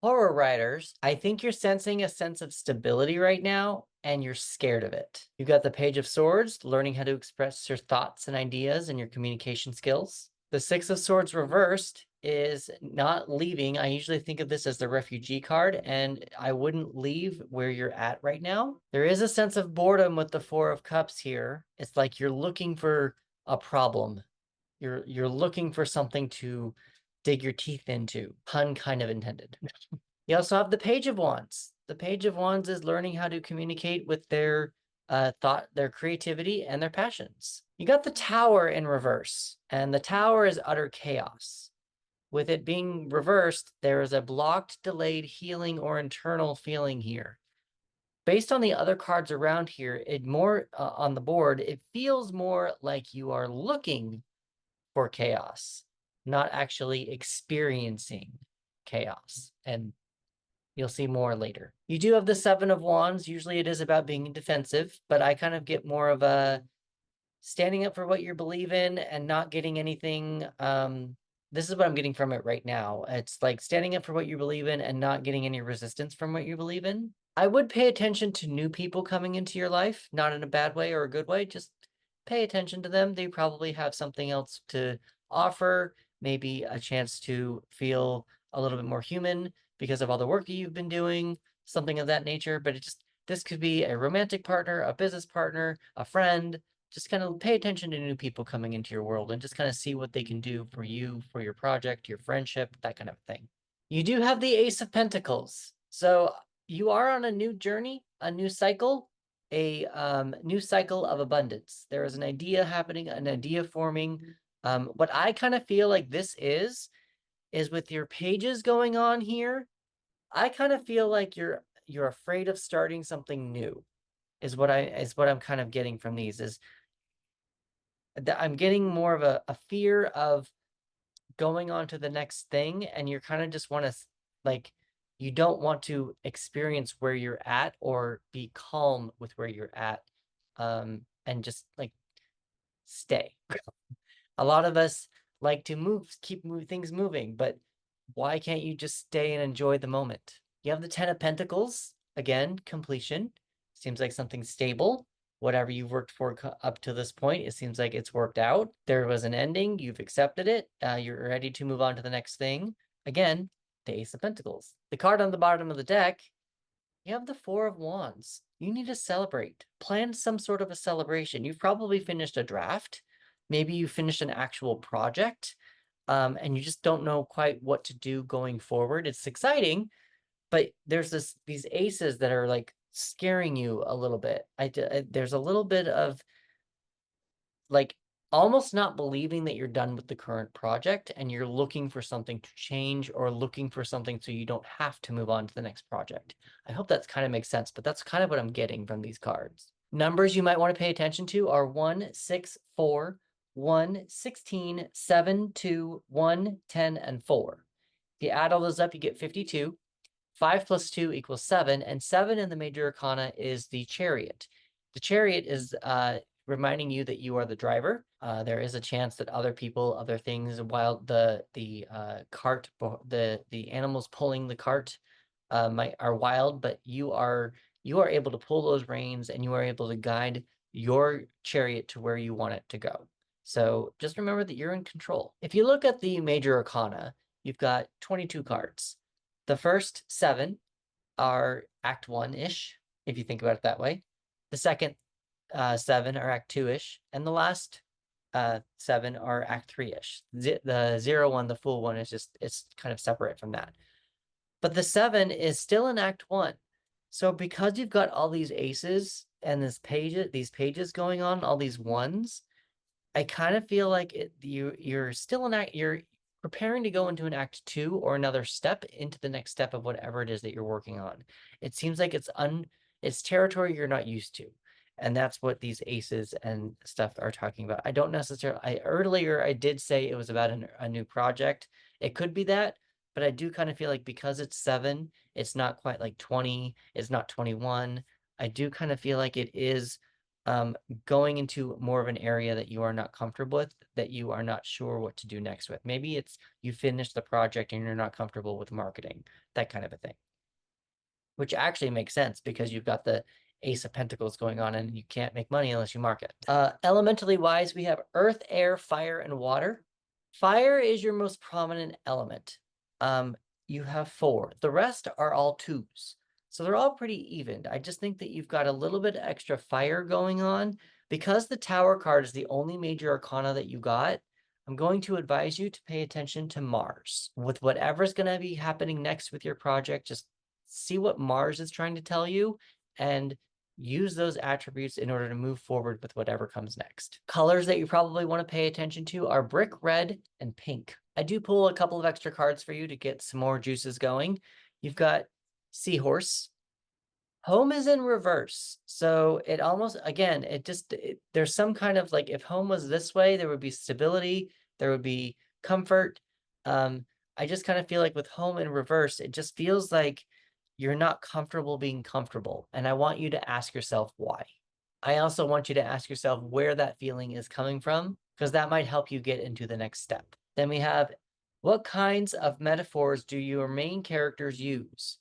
Horror writers, I think you're sensing a sense of stability right now, and you're scared of it. You got the Page of Swords, learning how to express your thoughts and ideas and your communication skills. The Six of Swords reversed is not leaving. I usually think of this as the refugee card, and I wouldn't leave where you're at right now. There is a sense of boredom with the Four of Cups here. It's like you're looking for a problem. You're looking for something to dig your teeth into. Pun kind of intended. You also have the Page of Wands. The Page of Wands is learning how to communicate with their thought, their creativity, and their passions. You got the Tower in reverse, and the Tower is utter chaos. With it being reversed, there is a blocked, delayed healing or internal feeling here. Based on the other cards around here, it more on the board, it feels more like you are looking for chaos, not actually experiencing chaos. And you'll see more later. You do have the Seven of Wands. Usually it is about being defensive, but I kind of get more of a standing up for what you believe in and not getting anything. This is what I'm getting from it right now. It's like standing up for what you believe in and not getting any resistance from what you believe in. I would pay attention to new people coming into your life, not in a bad way or a good way. Just pay attention to them. They probably have something else to offer, maybe a chance to feel a little bit more human because of all the work that you've been doing, something of that nature. But this could be a romantic partner, a business partner, a friend. Just kind of pay attention to new people coming into your world and just kind of see what they can do for you, for your project, your friendship, that kind of thing. You do have the Ace of Pentacles. So you are on a new journey, a new cycle, a new cycle of abundance. There is an idea happening, an idea forming. What I kind of feel like this is with your pages going on here, I kind of feel like you're afraid of starting something new is what I'm kind of getting from these is that I'm getting more of a fear of going on to the next thing, and you're kind of just want to like you don't want to experience where you're at or be calm with where you're at, and just like stay. A lot of us like to keep things moving, but why can't you just stay and enjoy the moment? You have the Ten of Pentacles, again, completion. Seems like something stable. Whatever you've worked for up to this point, it seems like it's worked out. There was an ending, you've accepted it. You're ready to move on to the next thing. Again, the Ace of Pentacles. The card on the bottom of the deck, you have the Four of Wands. You need to celebrate. Plan some sort of a celebration. You've probably finished a draft. Maybe you finished an actual project, and you just don't know quite what to do going forward. It's exciting, but there's these aces that are like scaring you a little bit. There's a little bit of like almost not believing that you're done with the current project and you're looking for something to change or looking for something so you don't have to move on to the next project. I hope that kind of makes sense, but that's kind of what I'm getting from these cards. Numbers you might want to pay attention to are 1, 6, 4, 1, 16, 7, 2, 1, 10, and 4. If you add all those up, you get 52. 5 plus 2 equals 7, and 7 in the major arcana is the Chariot. The Chariot is reminding you that you are the driver. There is a chance that other people, other things, while the cart, the animals pulling the cart, are wild, but you are able to pull those reins and you are able to guide your chariot to where you want it to go. So just remember that you're in control. If you look at the major arcana, you've got 22 cards. The first 7 are Act 1-ish, if you think about it that way. The second 7 are Act 2-ish, and the last 7 are Act 3-ish. The 0 one, the full one, is just it's kind of separate from that. But the 7 is still in Act 1. So because you've got all these aces and these pages going on, all these ones, I kind of feel like you're still in act you're preparing to go into an act 2 or another step into the next step of whatever it is that you're working on. It seems like it's territory you're not used to. And that's what these aces and stuff are talking about. I don't necessarily earlier I did say it was about a new project. It could be that, but I do kind of feel like because it's 7, it's not quite like 20, it's not 21. I do kind of feel like it is going into more of an area that you are not comfortable with, that you are not sure what to do next with. Maybe it's you finish the project and you're not comfortable with marketing, that kind of a thing. Which actually makes sense because you've got the Ace of Pentacles going on and you can't make money unless you market. Elementally wise, we have earth, air, fire, and water. Fire is your most prominent element. You have 4. The rest are all 2s. So they're all pretty evened. I just think that you've got a little bit extra fire going on. Because the Tower card is the only major arcana that you got, I'm going to advise you to pay attention to Mars. With whatever's going to be happening next with your project, just see what Mars is trying to tell you and use those attributes in order to move forward with whatever comes next. Colors that you probably want to pay attention to are brick red and pink. I do pull a couple of extra cards for you to get some more juices going. You've got Seahorse. Home is in reverse. So it almost, again, there's some kind of like, if home was this way, there would be stability, there would be comfort. I just kind of feel like with home in reverse, it just feels like you're not comfortable being comfortable. And I want you to ask yourself why. I also want you to ask yourself where that feeling is coming from, because that might help you get into the next step. Then we have, what kinds of metaphors do your main characters use?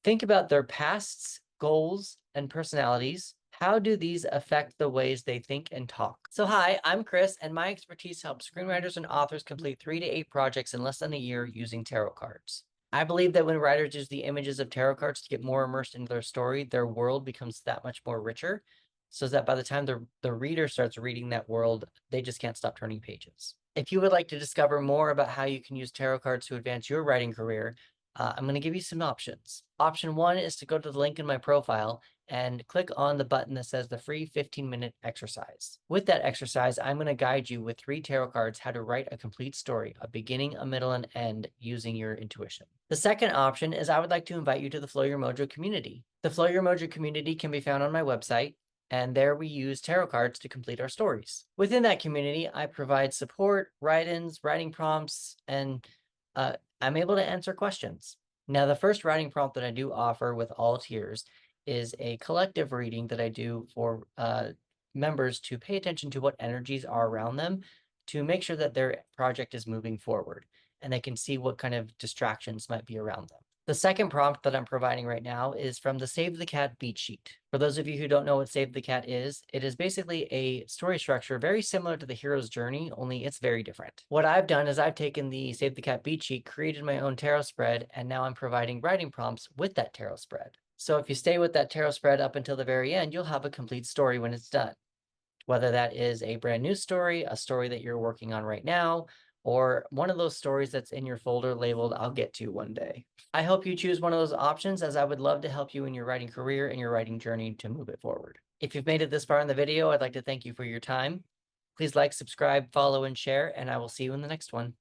Think about their pasts, goals, and personalities. How do these affect the ways they think and talk? So hi, I'm Chris, and my expertise helps screenwriters and authors complete 3 to 8 projects in less than a year using tarot cards. I believe that when writers use the images of tarot cards to get more immersed into their story, their world becomes that much more richer, so that by the time the reader starts reading that world, they just can't stop turning pages. If you would like to discover more about how you can use tarot cards to advance your writing career, I'm going to give you some options. Option 1 is to go to the link in my profile and click on the button that says the free 15-minute exercise. With that exercise, I'm going to guide you with 3 tarot cards how to write a complete story, a beginning, a middle, and end using your intuition. The second option is I would like to invite you to the Flow Your Mojo community. The Flow Your Mojo community can be found on my website, and there we use tarot cards to complete our stories. Within that community, I provide support, write-ins, writing prompts, and I'm able to answer questions. Now, the first writing prompt that I do offer with all tiers is a collective reading that I do for members to pay attention to what energies are around them to make sure that their project is moving forward and they can see what kind of distractions might be around them. The second prompt that I'm providing right now is from the Save the Cat beat sheet. For those of you who don't know what Save the Cat is, it is basically a story structure very similar to the hero's journey, only it's very different. What I've done is I've taken the Save the Cat beat sheet, created my own tarot spread, and now I'm providing writing prompts with that tarot spread. So if you stay with that tarot spread up until the very end, you'll have a complete story when it's done. Whether that is a brand new story, a story that you're working on right now, or one of those stories that's in your folder labeled I'll get to one day. I hope you choose one of those options, as I would love to help you in your writing career and your writing journey to move it forward. If you've made it this far in the video, I'd like to thank you for your time. Please like, subscribe, follow, and share, and I will see you in the next one.